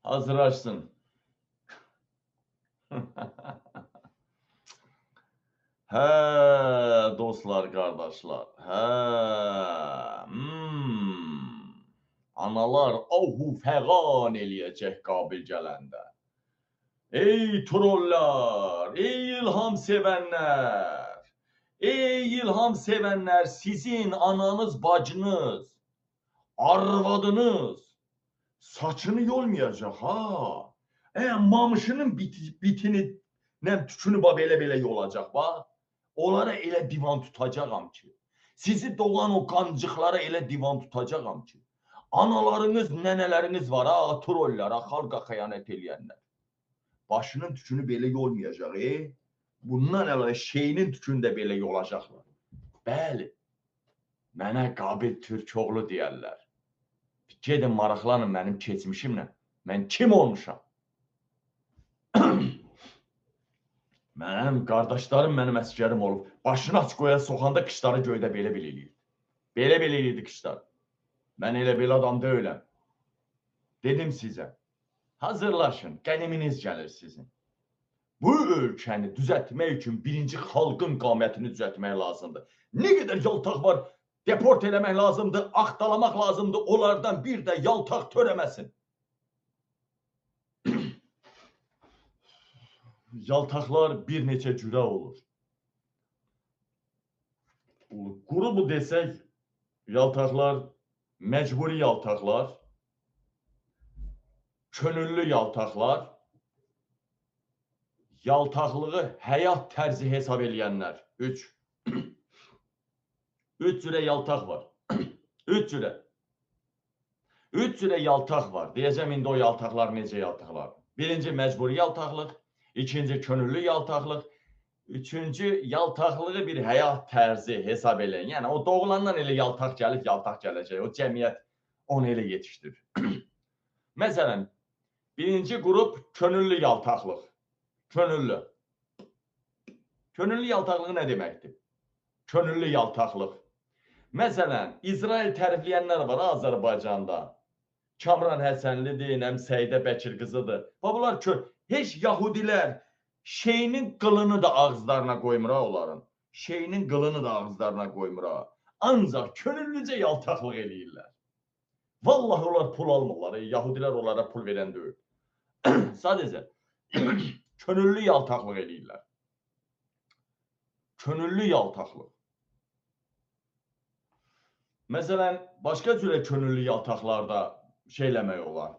Hazırlaşsın. Hə, dostlar, qardaşlar. Hə. Analar ahu fəğan eləyəcək Qabil gələndə. Ey trollar, ey ilham sevənlər. Ey ilham sevənlər, sizin ananız, bacınız, arvadınız saçını yolmayacaq ha. Mamışının bitini tükünü belə yolacaq bax. Onlara elə divan tutacağam ki. Sizi doğan o qancıqlara elə divan tutacağam ki. Analarınız, nənələriniz var ha, trollara, xalqa xəyanət eləyənlər. Başının tükünü belə yolmayacaq, Bundan əlavə şeyinin tükünü də belə yolacaqlar. Bəli, mənə Qabil Türkoğlu deyərlər. Gedin maraqlanın mənim keçmişimlə. Mən kim olmuşam? Mənim qardaşlarım mənim əsgərim olub. Başını aç qoya soxanda qışları göydə belə eləyirdi. Belə eləyirdi qışlar. Mən elə belə adam deyiləm. Dedim sizə. Hazırlaşın, qəniminiz gəlir sizin. Bu ölkəni düzəltmək üçün birinci xalqın qamətini düzəltmək lazımdır. Nə qədər yaltaq var, deport eləmək lazımdır, axtalamaq lazımdır, onlardan bir də yaltaq törəməsin. Yaltaqlar bir neçə cürə olur. Qrubu desək, yaltaqlar, məcburi yaltaqlar, könüllü yaltaqlar, yaltaqlığı həyat tərzi hesab eləyənlər. 3 cürə yaltaq var. 3 cürə. 3 cürə yaltaq var. Deyəcəm indi o yaltaqlar necə yaltaqlar. Birinci məcburi yaltaqlıq, ikinci könüllü yaltaqlıq, üçüncü yaltaqlığı bir həyat tərzi hesab eləyən. Yəni o doğulandan elə yaltaq gəlib, yaltaq gələcək. O cəmiyyət onu elə yetişdirir. Məsələn, birinci qrup könüllü yaltaqlıq. Könüllü. Könüllü yaltaqlığı nə deməkdir? Könüllü yaltaqlıq. Məsələn, İsrail tərifləyənlər var Azərbaycanda. Kamran Həsənlidir, Səidə Bəkir qızıdır. Bunlar heç Yahudilər şeyinin qılını da ağızlarına qoymur onların. Şeyinin qılını da ağızlarına qoymur. Ancaq könüllücə yaltaqlıq eləyirlər. Vallahi onlar pul almırlar. Yahudilər onlara pul verən deyil. Sadəcə könüllü yaltaqlıq eləyirlər. Könüllü yaltaqlıq. Məsələn, başqa cürə könüllü yaltaqlarda şey eləmək olar.